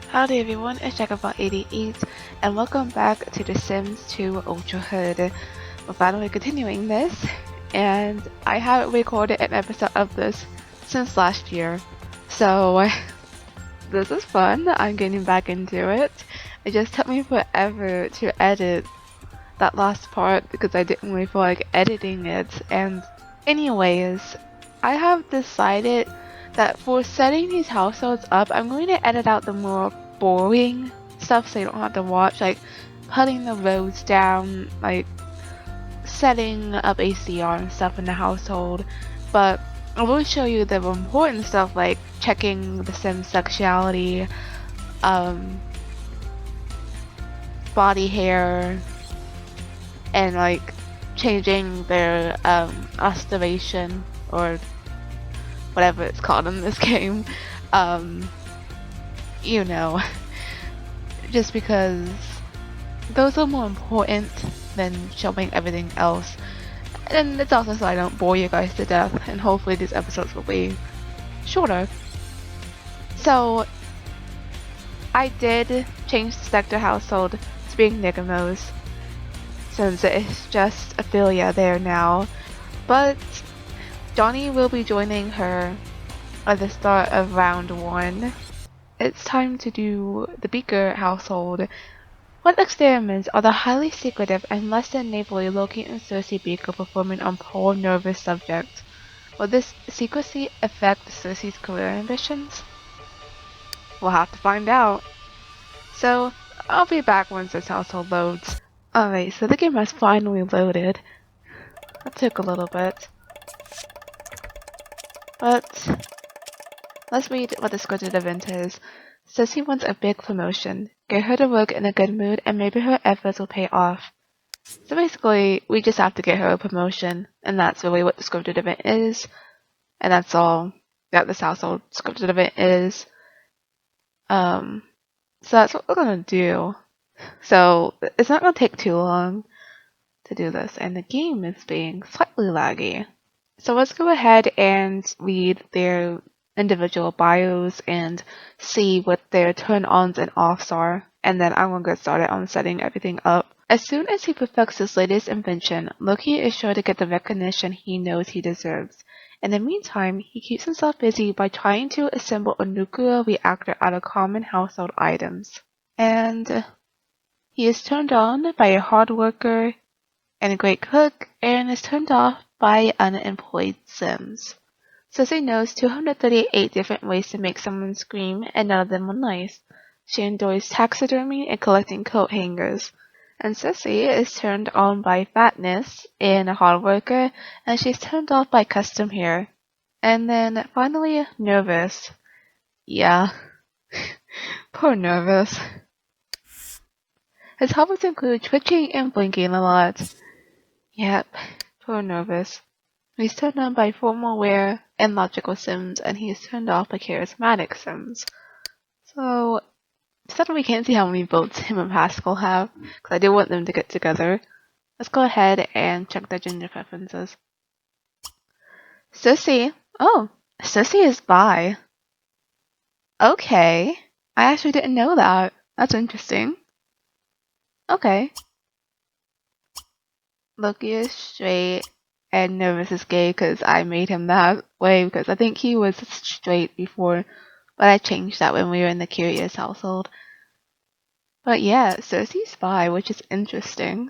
Howdy everyone, it's Jackabot88 and welcome back to The Sims 2 Ultrahood. We're finally continuing this, and I haven't recorded an episode of this since last year. So this is fun, I'm getting back into it. It just took me forever to edit that last part because I didn't really feel like editing it. And anyways, I have decided that for setting these households up, I'm going to edit out the more boring stuff so you don't have to watch, like putting the roads down, like setting up ACR and stuff in the household. But I will show you the important stuff like checking the Sim's sexuality, body hair, and like changing their oscillation or whatever it's called in this game. You know, just because those are more important than showing everything else. And it's also so I don't bore you guys to death, and hopefully these episodes will be shorter. So I did change the Spectre household to being Nicomo's, since it's just Ophelia there now. But Johnny will be joining her at the start of round 1. It's time to do the Beaker household. What experiments are the highly secretive and less than neighborly Loki and Cersei Beaker performing on poor, nervous subjects? Will this secrecy affect Cersei's career ambitions? We'll have to find out. So, I'll be back once this household loads. Alright, so the game has finally loaded. That took a little bit. But let's read what the scripted event is. Cersei wants a big promotion. Get her to work in a good mood and maybe her efforts will pay off. So basically, we just have to get her a promotion, and that's really what the scripted event is. And that's all that this household scripted event is. So that's what we're gonna do. So it's not gonna take too long to do this, and the game is being slightly laggy. So let's go ahead and read their individual bios and see what their turn-ons and offs are, and then I'm going to get started on setting everything up. As soon as he perfects his latest invention, Loki is sure to get the recognition he knows he deserves. In the meantime, he keeps himself busy by trying to assemble a nuclear reactor out of common household items. And he is turned on by a hard worker and a great cook, and is turned off by unemployed Sims. Cersei knows 238 different ways to make someone scream, and none of them are nice. She enjoys taxidermy and collecting coat hangers. And Cersei is turned on by fatness and a hard worker, and she's turned off by custom hair. And then finally, nervous. Yeah. Poor nervous. His hobbies include twitching and blinking a lot. Yep, poor nervous. He's turned on by formal wear and logical Sims, and he's turned off by charismatic Sims. So, suddenly we can't see how many votes him and Pascal have, because I do want them to get together. Let's go ahead and check their gender preferences. Cersei. Oh, Cersei is bi. Okay. I actually didn't know that. That's interesting. Okay. Loki is straight, and Nervous is gay because I made him that way because I think he was straight before, but I changed that when we were in the Curious household. But yeah, Cersei's bi, which is interesting.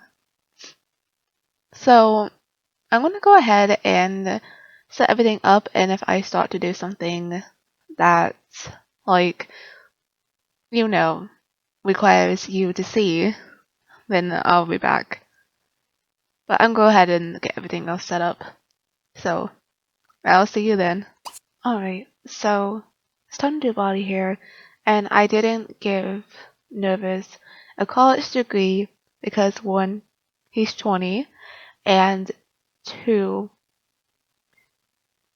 So I'm gonna go ahead and set everything up, and if I start to do something that's like, you know, requires you to see, then I'll be back. But I'm going to go ahead and get everything else set up. So, I'll see you then. Alright, so it's time to do body hair. And I didn't give Nervous a college degree because 1, he's 20, and 2,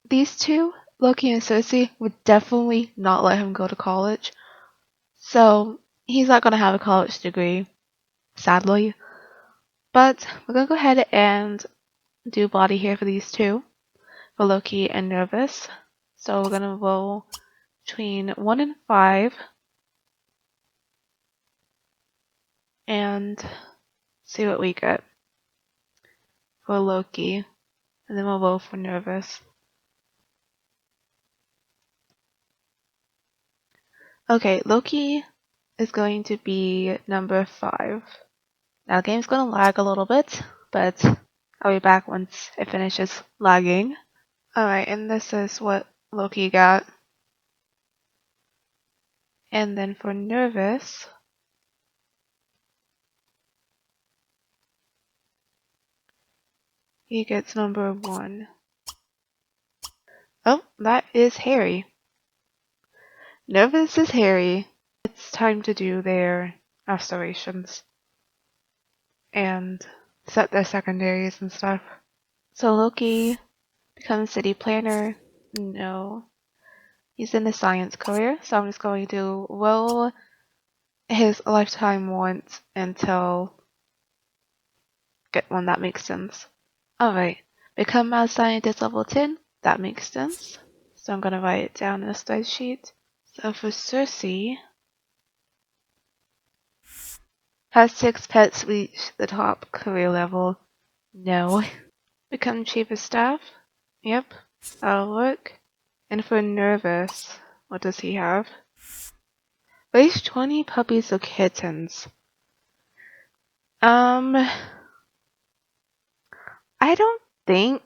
these two, Loki and Cersei, would definitely not let him go to college. So, he's not going to have a college degree, sadly. But we're going to go ahead and do body hair for these two, for Loki and Nervous. So we're going to roll between 1 and 5 and see what we get for Loki, and then we'll vote for Nervous. Okay, Loki is going to be number 5. Now, the game's going to lag a little bit, but I'll be back once it finishes lagging. Alright, and this is what Loki got. And then for Nervous, he gets number 1. Oh, that is Harry. Nervous is Harry. It's time to do their restorations and set their secondaries and stuff. So Loki becomes city planner. No. He's in the science career, so I'm just going to roll his lifetime once until get one that makes sense. Alright. Become mad scientist level 10. That makes sense. So I'm gonna write it down in a spreadsheet. So for Cersei, has 6 pets reach the top career level? No. Become chief of staff? Yep, that'll work. And for Nervous, what does he have? Raise 20 puppies or kittens. I don't think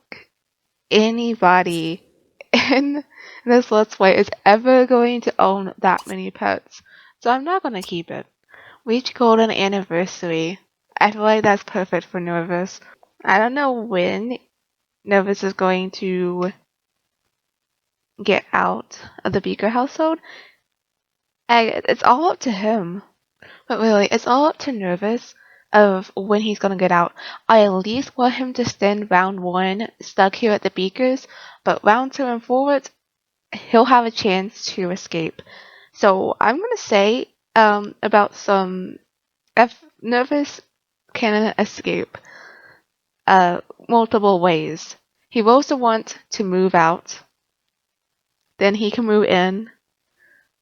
anybody in this Let's Play is ever going to own that many pets, so I'm not gonna keep it. Reach golden anniversary. I feel like that's perfect for Nervous. I don't know when Nervous is going to get out of the Beaker household. It's all up to him. But really, it's all up to Nervous of when he's gonna get out. I at least want him to spend round 1 stuck here at the Beakers, but round 2 and forward, he'll have a chance to escape. So I'm gonna say about some if Nervous can escape multiple ways. He will also want to move out. Then he can move in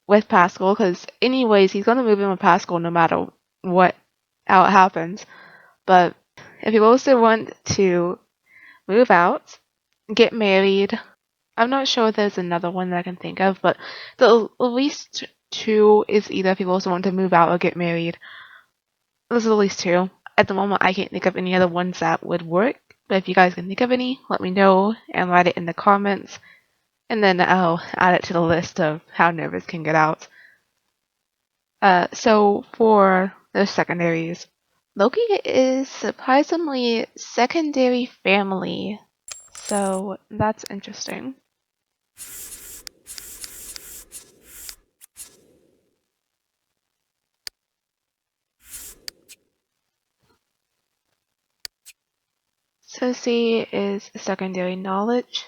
with Pascal, because anyways, he's going to move in with Pascal no matter how it happens. But if he also want to move out, get married, I'm not sure if there's another one that I can think of, but the at least 2 is either if you also want to move out or get married. Those are at least 2. At the moment, I can't think of any other ones that would work, but if you guys can think of any, let me know and write it in the comments, and then I'll add it to the list of how Nervous can get out. So for the secondaries, Loki is surprisingly secondary family, so that's interesting. Cersei is secondary knowledge.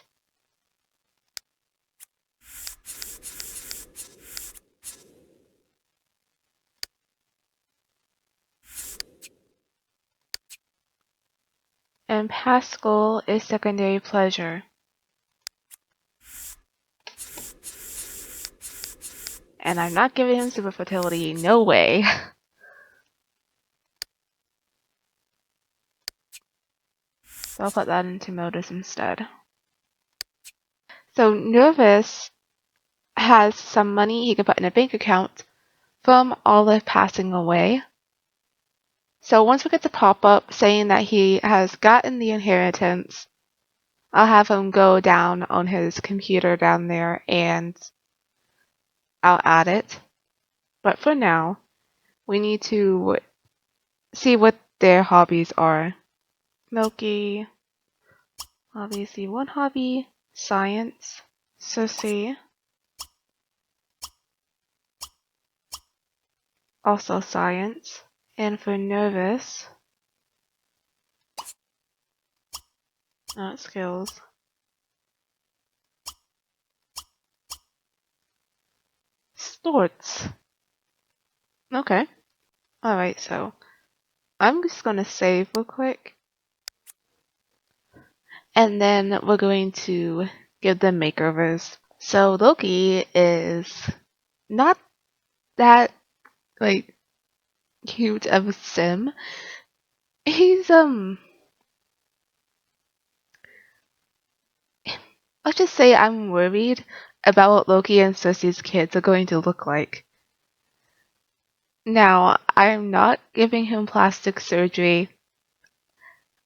And Pascal is secondary pleasure. And I'm not giving him super fertility, no way. So I'll put that into modus instead. So Nervous has some money he can put in a bank account from Olive passing away. So once we get the pop-up saying that he has gotten the inheritance, I'll have him go down on his computer down there and I'll add it. But for now, we need to see what their hobbies are. Milky, obviously one hobby, science. Cersei, also science. And for Nervous, not skills. Sports. Okay. Alright, so I'm just gonna save real quick. And then we're going to give them makeovers. So Loki is not that, huge of a sim. He's let's just say I'm worried about what Loki and Sissy's kids are going to look like. Now, I'm not giving him plastic surgery.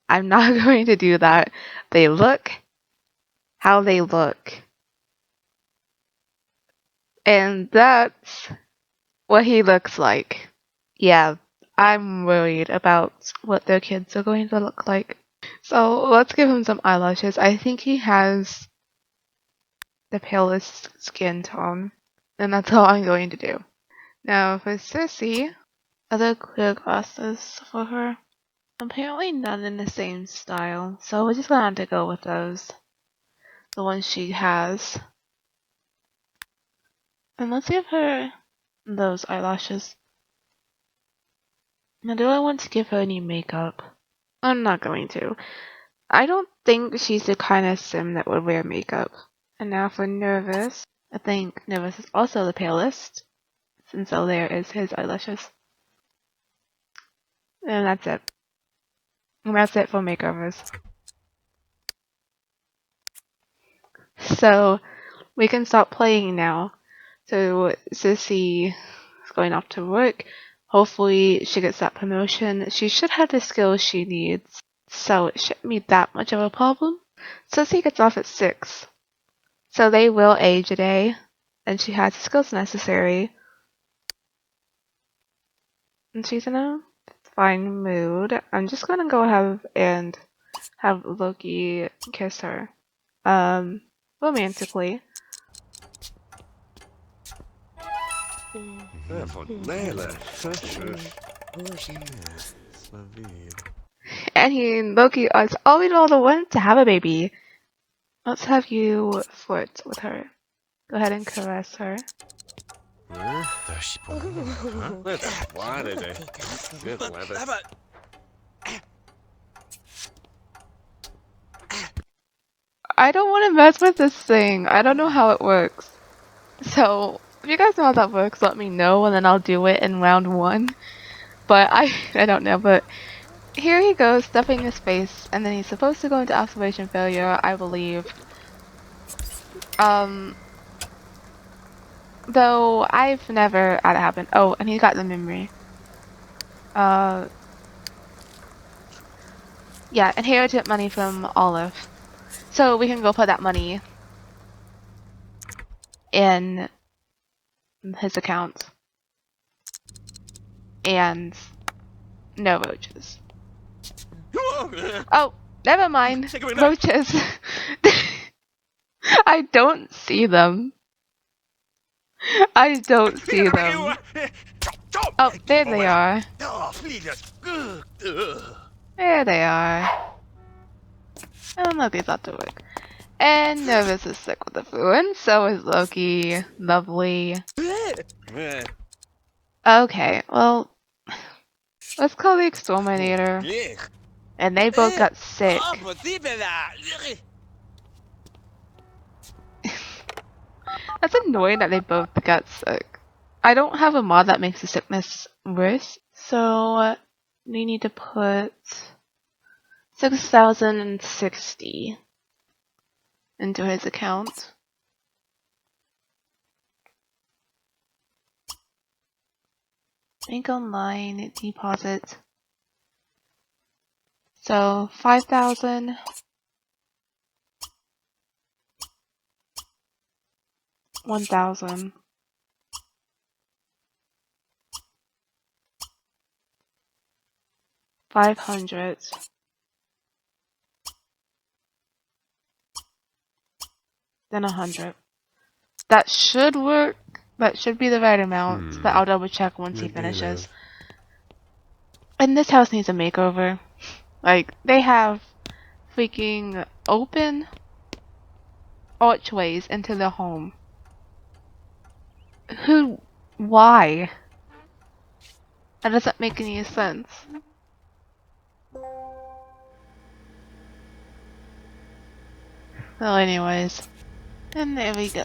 I'm not going to do that. They look how they look. And that's what he looks like. Yeah, I'm worried about what their kids are going to look like. So let's give him some eyelashes. I think he has the palest skin tone. And that's all I'm going to do. Now for Sissy, other clear glasses for her. Apparently none in the same style, so we're just gonna have to go with those. The ones she has. And let's give her those eyelashes. Now do I want to give her any makeup? I'm not going to. I don't think she's the kind of sim that would wear makeup. And now for Nervous. I think Nervous is also the palest, since there is his eyelashes. And that's it. And that's it for makeovers. So, we can stop playing now. So, Sissy is going off to work. Hopefully, she gets that promotion. She should have the skills she needs, so it shouldn't be that much of a problem. Sissy gets off at 6. So they will age a day, and she has the skills necessary. And she's in a fine mood. I'm just gonna go ahead and have Loki kiss her. Romantically. And Loki is always all the one to have a baby. Let's have you flirt with her. Go ahead and caress her. I don't want to mess with this thing. I don't know how it works. So, if you guys know how that works, let me know, and then I'll do it in round 1. But I don't know, but here he goes, stuffing his face, and then he's supposed to go into observation failure, I believe. Though I've never had it happen. Oh, and he got the memory. Yeah, inherited money from Olive. So we can go put that money in his account. And no roaches. Oh, never mind. Roaches. I don't see them. I don't see them. Oh, there they are. There they are. Oh, Loki's out to work. And Nervous is sick with the flu, and so is Loki. Lovely. Okay, well, let's call the exterminator. And they both got sick. That's annoying that they both got sick. I don't have a mod that makes the sickness worse, so we need to put 6,060 into his account. Bank online deposit. So 5,000. 1,000. 500. Then 100. That should work. That should be the right amount, but I'll double check once he finishes. And this house needs a makeover. Like, they have freaking open archways into their home. Why? That doesn't make any sense. Well, anyways. And there we go.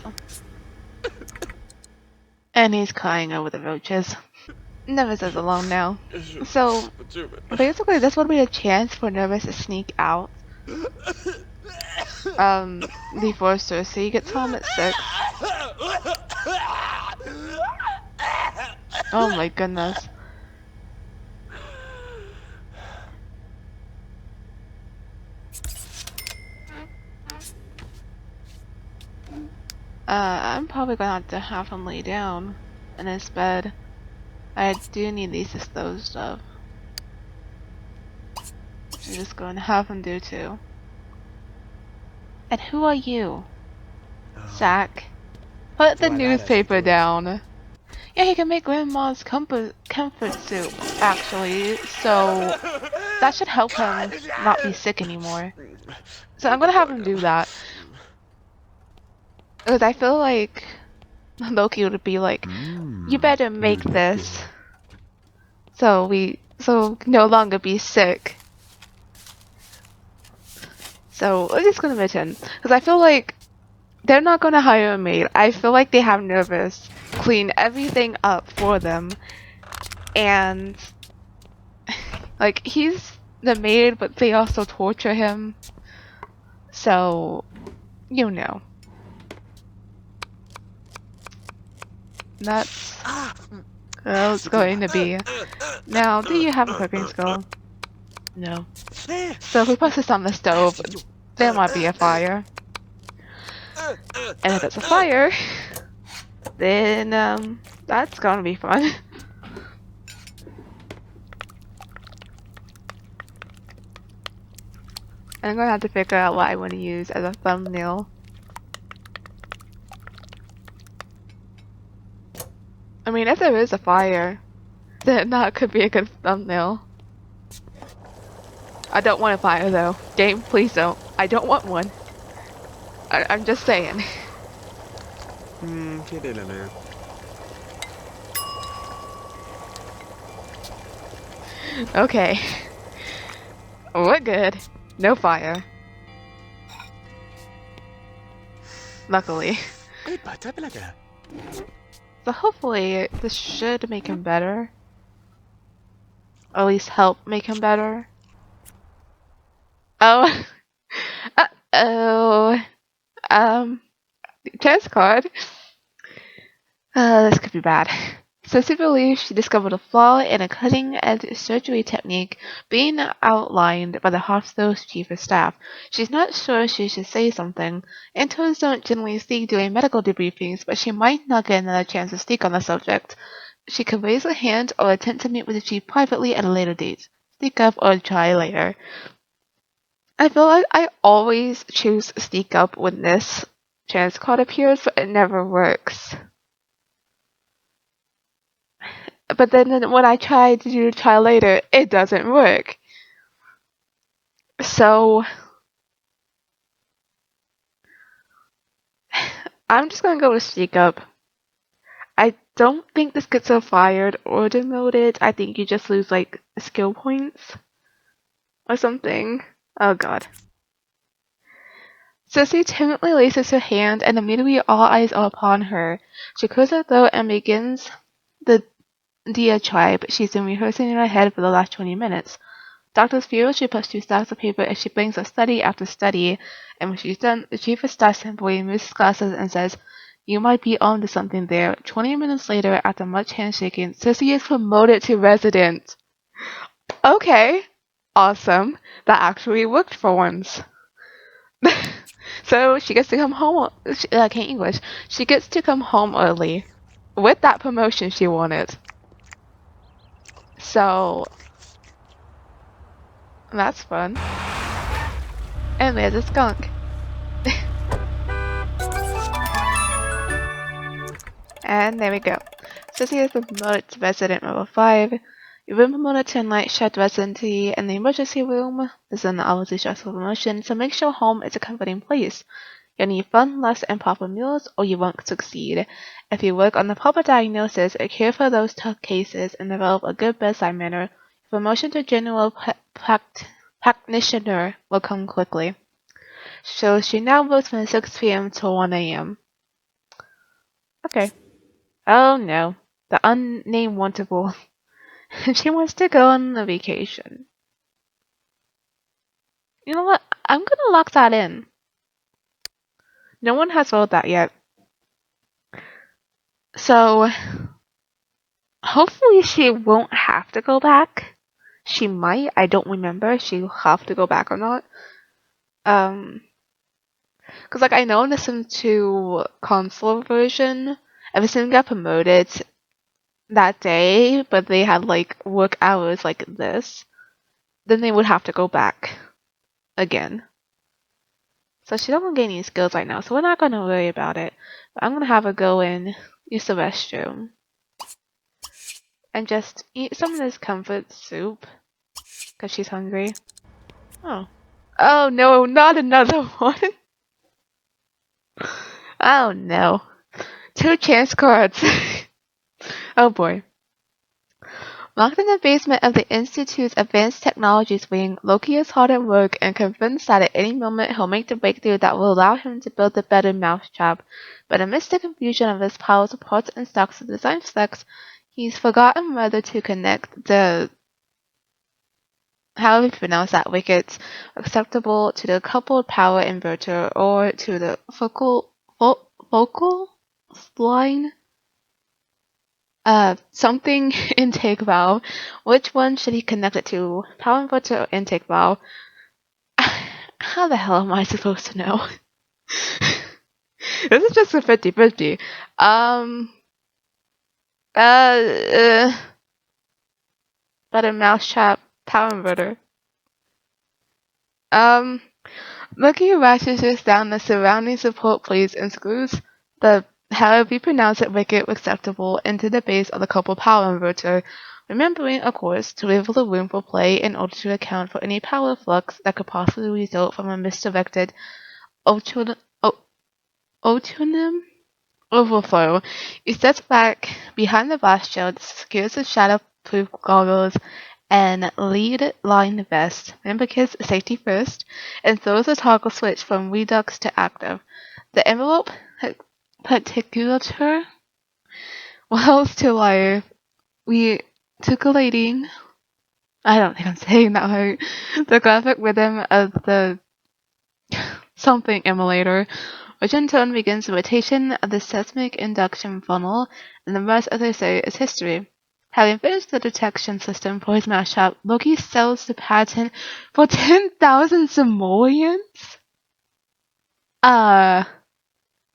And he's crying over the roaches. Nervous is alone now. So, basically, this would be a chance for Nervous to sneak out. Before Cersei gets home at 6. Oh my goodness. I'm probably gonna have him lay down in his bed. I do need these disposed of. I'm just going to have him do too. And who are you? Sack. Put the newspaper down. Yeah, he can make Grandma's comfort soup, actually, so that should help him not be sick anymore. So I'm gonna have him do that. Because I feel like Loki would be like, you better make this so no longer be sick. So we're just gonna mention, because I feel like they're not gonna hire a maid. I feel like they have Nervous clean everything up for them, and like he's the maid, but they also torture him. So you know, that's how it's going to be. Now, do you have a cooking skill? No. So if we put this on the stove, there might be a fire. And if it's a fire, then that's gonna be fun. I'm gonna have to figure out what I want to use as a thumbnail. I mean, if there is a fire, then that could be a good thumbnail. I don't want a fire though. Game, please don't. I don't want one. I'm just saying. Okay. We're good. No fire. Luckily. So hopefully this should make him better. Or at least help make him better. Oh. Uh-oh. Chance card. This could be bad. Ceci believes she discovered a flaw in a cutting-edge surgery technique being outlined by the hospital's chief of staff. She's not sure she should say something. Interns don't generally speak during medical debriefings, but she might not get another chance to speak on the subject. She could raise her hand or attempt to meet with the chief privately at a later date. Speak up or try later. I feel like I always choose speak up when this chance card appears, but it never works. But then when I try to do try later, it doesn't work. So I'm just gonna go with speak up. I don't think this gets her fired or demoted. I think you just lose like skill points or something. Oh god. Sissy timidly raises her hand and immediately all eyes are upon her. She clears her throat and begins the diatribe she's been rehearsing in her head for the last 20 minutes. Doctors feel she puts 2 stacks of paper as she brings her study after study, and when she's done, the chief of staff simply removes his glasses and says, "You might be onto something there." 20 minutes later, after much handshaking, Sissy is promoted to resident. Okay, awesome. That actually worked for once. So she gets to come home. I can't English. She gets to come home early with that promotion she wanted. So that's fun. And there's a skunk. And there we go. Sissy has been promoted to resident level 5. You've been promoted to night shift residency in the emergency room. This is an obviously stressful promotion, so make sure home is a comforting place. You'll need fun, rest, and proper meals, or you won't succeed. If you work on the proper diagnosis, care for those tough cases, and develop a good bedside manner, promotion to general practitioner will come quickly. So she now works from 6 p.m. to 1 a.m. Okay. Oh no. The unnamed wantable. She wants to go on a vacation. You know what? I'm gonna lock that in. No one has voted that yet. So, hopefully she won't have to go back. She might. I don't remember if she'll have to go back or not. Cause like I know in the Sim 2 console version, everything got promoted that day, but they had like work hours like this. Then they would have to go back again. So she doesn't gain any skills right now, so we're not gonna worry about it. But I'm gonna have her go in, use the restroom, and just eat some of this comfort soup, cause she's hungry. Oh. Oh no, not another one! Oh no. 2 chance cards. Oh boy. Locked in the basement of the Institute's Advanced Technologies wing, Loki is hard at work and convinced that at any moment he'll make the breakthrough that will allow him to build a better mousetrap. But amidst the confusion of his piles of parts and stocks of design specs, he's forgotten whether to connect the however you pronounce that wickets acceptable to the coupled power inverter or to the focal line something intake valve. Which one should he connect it to? Power inverter or intake valve? How the hell am I supposed to know? This is just a 50-50. Better mousetrap, power inverter. Looking ratchets down the surrounding support plates and screws the however you pronounce it wicket acceptable into the base of the coupled power inverter, remembering, of course, to leave the room for play in order to account for any power flux that could possibly result from a misdirected autonym overflow. He steps back behind the blast shield, secures his shadow-proof goggles and lead line vest, Memberkid's safety first, and throws the toggle switch from redux to active. The envelope particulature wells to life, reticulating, I don't think I'm saying that right, the graphic rhythm of the something emulator, which in turn begins the rotation of the seismic induction funnel, and the rest, as I say, is history. Having finished the detection system for his mousetrap, Loki sells the patent for 10,000 simoleons?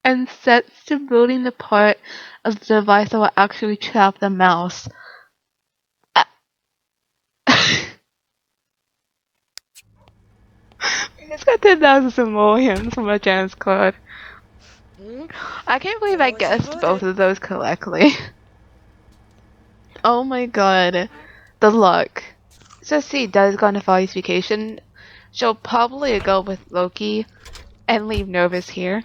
And sets to building the part of the device that will actually trap the mouse. He's got 10,000 simoleons from a chance card. I can't believe I guessed both of those correctly. Oh my god. The luck. So see, does go on a Folly's vacation. She'll probably go with Loki and leave Nervous here.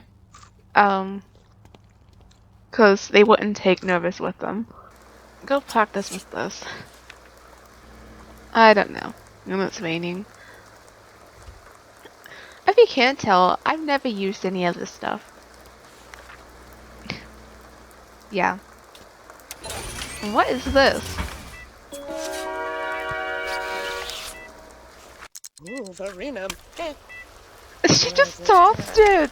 Cause they wouldn't take Nervous with them. Go practice with this. I don't know. And it's raining. If you can't tell, I've never used any of this stuff. Yeah. What is this? Ooh, Verena. She just tossed it!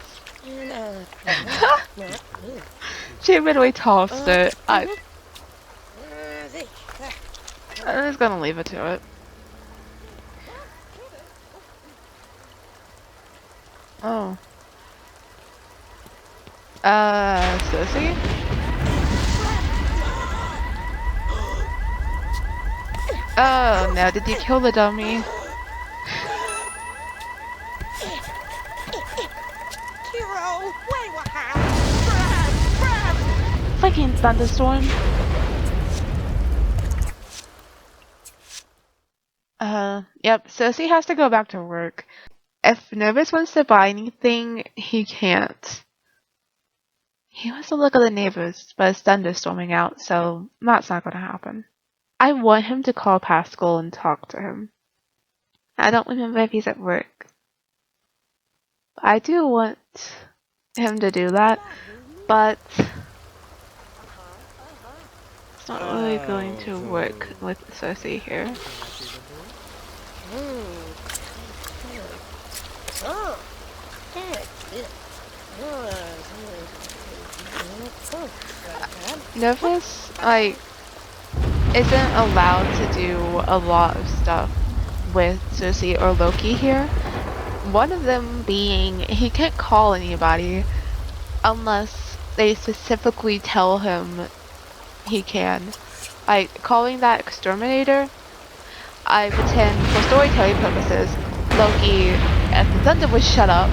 She literally tossed it. I'm just gonna leave it to it. Oh. Sissy? Oh no, did you kill the dummy? Fucking thunderstorm. Yep, Cersei has to go back to work. If Nervous wants to buy anything, he can't. He wants to look at the neighbors, but it's thunderstorming out, so that's not gonna happen. I want him to call Pascal and talk to him. I don't remember if he's at work. But I do want him to do that, but It's not really going to work with Cersei here. Nervous, like, isn't allowed to do a lot of stuff with Cersei or Loki here. One of them being he can't call anybody unless they specifically tell him he can. Like, calling that exterminator, I pretend for storytelling purposes, Loki, if the thunder would shut up.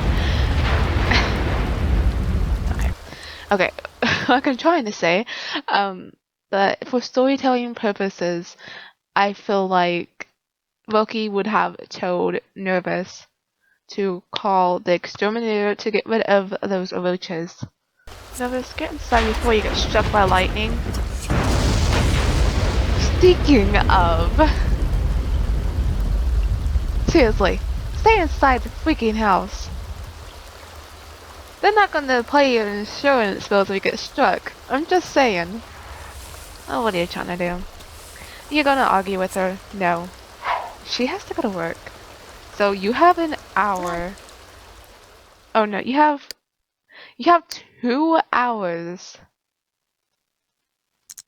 Okay, like I'm trying to say, but for storytelling purposes, I feel like Loki would have told Nervous to call the exterminator to get rid of those roaches. Nervous, get inside before you get struck by lightning. Speaking of... Seriously, stay inside the freaking house. They're not gonna play your insurance bills if you get struck. I'm just saying. Oh, what are you trying to do? You're gonna argue with her? No. She has to go to work. So you have an hour. Oh no, you have 2 hours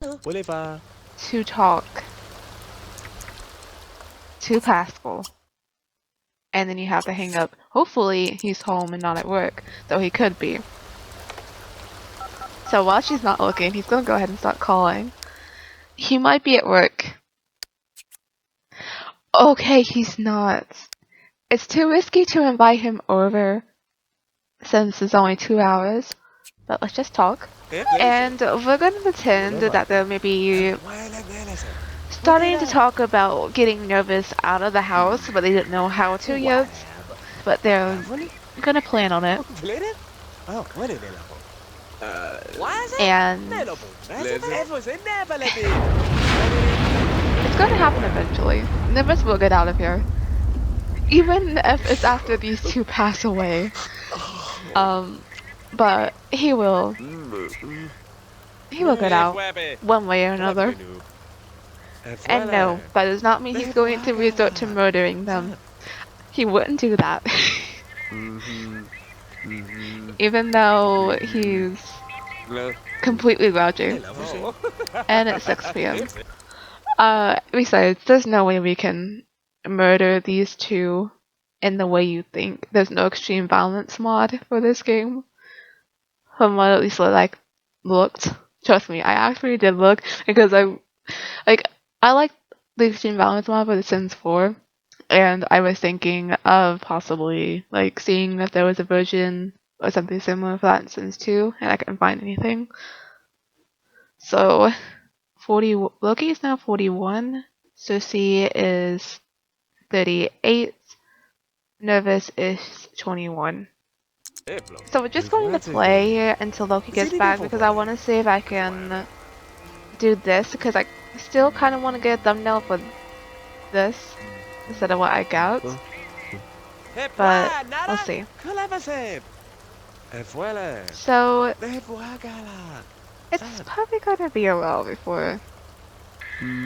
to talk to Pascal. And then you have to hang up. Hopefully he's home and not at work, though he could be. So while she's not looking, he's gonna go ahead and start calling. He might be at work. Okay, he's not. It's too risky to invite him over since it's only 2 hours. But let's just talk. And we're gonna pretend that they're maybe starting to talk about getting Nervous out of the house, but they didn't know how to yet. But they're gonna plan on it. And it's gonna happen eventually. Nervous will get out of here. Even if it's after these two pass away. But he will get out one way or another. And no, that does not mean he's going to resort to murdering them. He wouldn't do that. Even though he's completely grouchy. And it's 6 p.m. Besides, there's no way we can murder these two in the way you think. There's no extreme violence mod for this game. From what at least looked. Trust me, I actually did look because I like the extreme violence mod for The Sims 4, and I was thinking of possibly seeing if there was a version or something similar for that in Sims 2, and I couldn't find anything. So, Loki is now 41, Cersei is 38, Nervous is 21. So we're just going to play until Loki gets back because I want to see if I can do this because I still kind of want to get a thumbnail for this instead of what I got. But we'll see. So it's probably gonna be a while before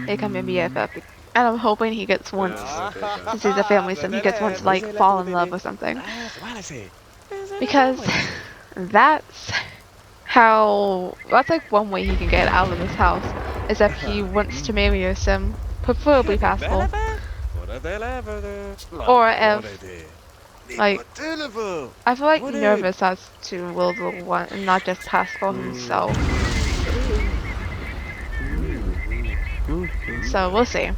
they come in BFF. And I'm hoping he gets one since he's a family sim, he gets one to fall in love or something. Because that's one way he can get out of this house, is if he wants to marry a sim, preferably Pascal. Or if, I feel like Nervous has to will the one and not just Pascal himself. So we'll see.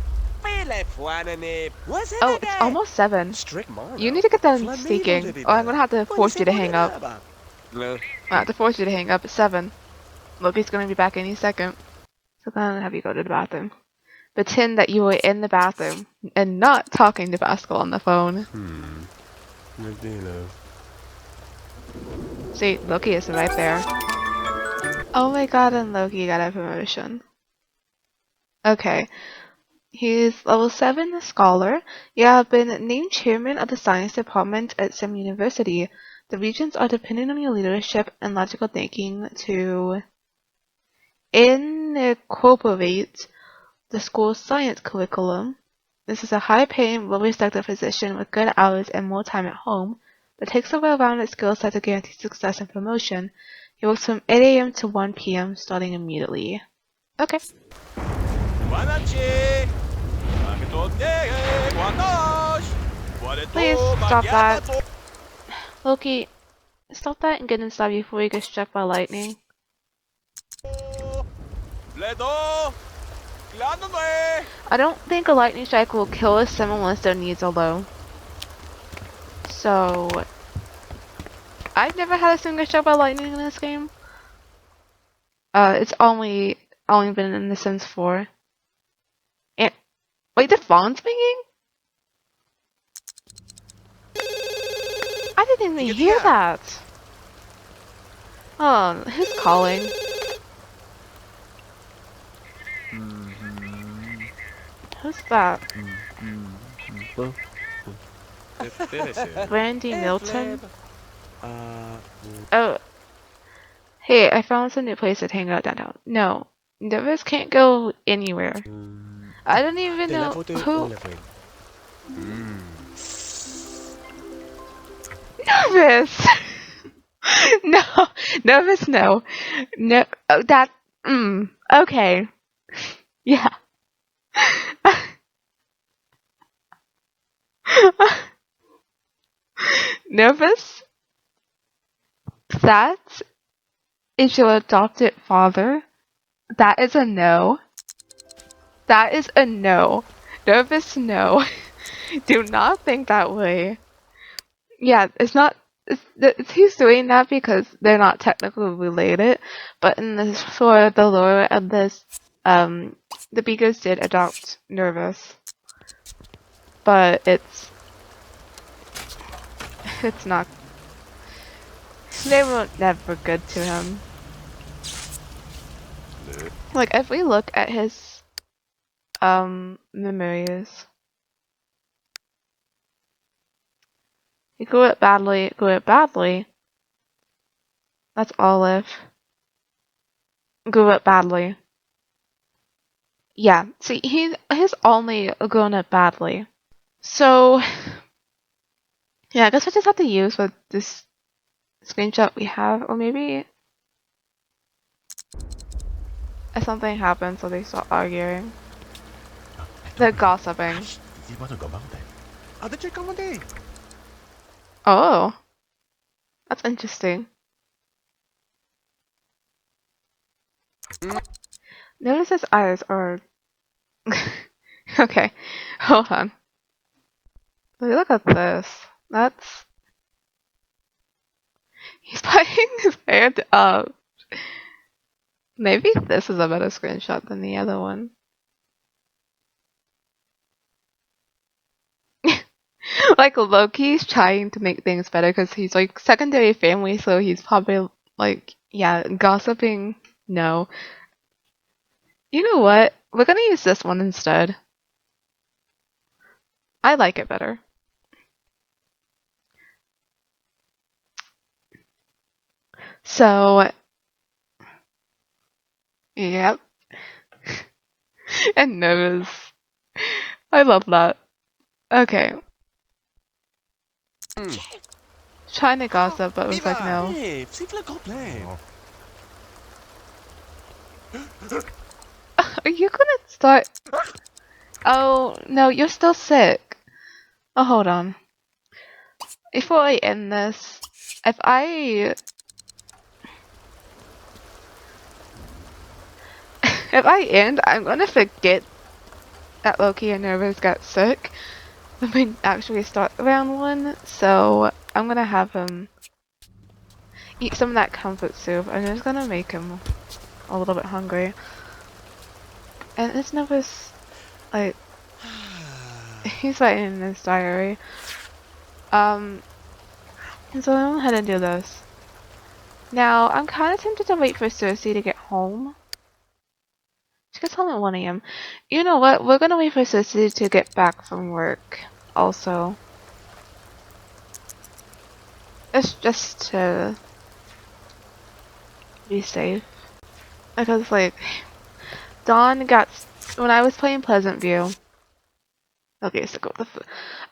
Oh, it's almost 7. You need to get done sneaking, or I'm gonna have to force you to hang up. I have to force you to hang up at 7. Loki's gonna be back any second. So I'm gonna have you go to the bathroom. Pretend that you were in the bathroom and not talking to Pascal on the phone. See, Loki is right there. Oh my god, and Loki got a promotion. Okay. He's level 7 scholar. You have been named chairman of the science department at Sim University. The regions are dependent on your leadership and logical thinking to incorporates the school's science curriculum. This is a high-paying, well-respected position with good hours and more time at home, but takes a well-rounded skill set to guarantee success and promotion. He works from 8 a.m. to 1 p.m. starting immediately. Okay. Please stop that. Loki, stop that and get inside before you get struck by lightning. I don't think a lightning strike will kill a sim unless their needs are low. So, I've never had a sim get struck by lightning in this game. It's only been in The Sims 4. And wait, the phone's ringing? I didn't even hear that. Oh, who's calling? Who's that? Brandy Milton? Oh. Hey, I found some new place to hang out downtown. No, Nervous can't go anywhere. I don't even know who. Nervous! No, Nervous, no. No, oh, that, okay. Yeah. Nervous? That is your adopted father? That is a no. That is a no. Nervous, no. Do not think that way. Yeah, it's not. He's doing that because they're not technically related, but in this, for the lore of this, the Beakers did adopt Nervous, but it's not. They were never good to him. Like if we look at his memories, he grew up badly. That's Olive. Grew up badly. Yeah, see, he's only grown up badly. So, yeah, I guess we just have to use what this screenshot we have, or maybe if something happens, so they start arguing. They're gossiping. Oh, that's interesting. Notice his eyes are... Okay, hold on. Look at this. That's... He's putting his hand up. Maybe this is a better screenshot than the other one. Like, Loki's trying to make things better because he's like secondary family, so he's probably like, yeah, gossiping. No. You know what? We're gonna use this one instead. I like it better. So, yep. And nose. I love that. Okay. Trying to gossip, but it was like, no. Are you gonna start? Oh, no, you're still sick. Oh, hold on. Before I end this, if I end, I'm gonna forget that Loki and Nervous got sick when we actually start round 1, so I'm gonna have him eat some of that comfort soup. I'm just gonna make him a little bit hungry. And it's Nervous, like, he's writing in his diary. And so I'm gonna head and do this. Now, I'm kind of tempted to wait for Cersei to get home. She gets home at 1 a.m. You know what? We're gonna wait for Cersei to get back from work, also. It's just to be safe. Because, like, Dawn got when I was playing Pleasant View. Okay, so go with the.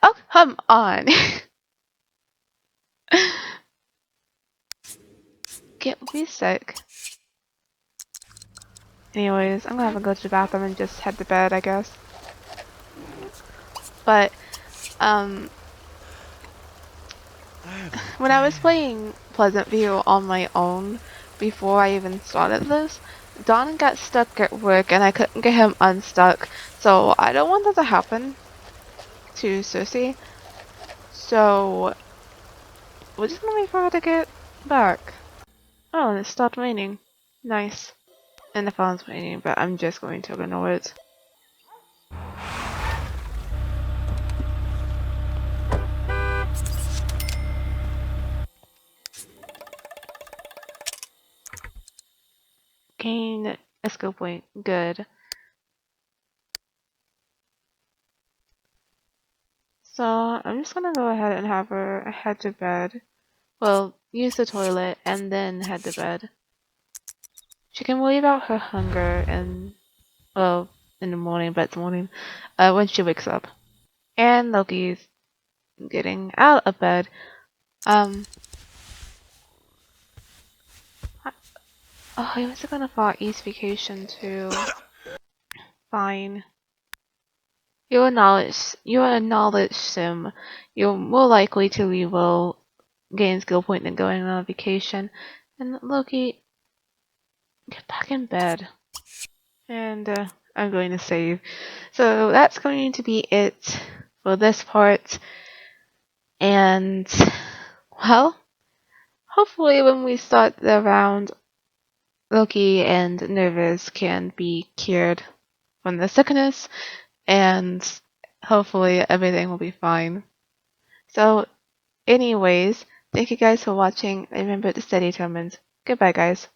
Oh, come on! Get me sick. Anyways, I'm gonna have to go to the bathroom and just head to bed, I guess. But when I was playing Pleasant View on my own before I even started this, Don got stuck at work and I couldn't get him unstuck. So I don't want that to happen to Cersei. So we're just gonna wait for her to get back. Oh, and it stopped raining. Nice. And the phone's raining, but I'm just going to ignore it. Gain a skill point. Good. So I'm just gonna go ahead and have her head to bed. Well, use the toilet and then head to bed. She can worry about her hunger and, well, in the morning, but it's morning, when she wakes up. And Loki's getting out of bed. Oh, he was gonna Far East Vacation too. Fine. You acknowledge him. You're more likely to reroll gain skill point than going on a vacation. And Loki, get back in bed. And I'm going to save. So that's going to be it for this part. And, well, hopefully when we start the round, Loki and Nervous can be cured from the sickness, and hopefully everything will be fine. So, anyways, thank you guys for watching. Remember to stay determined. Goodbye, guys.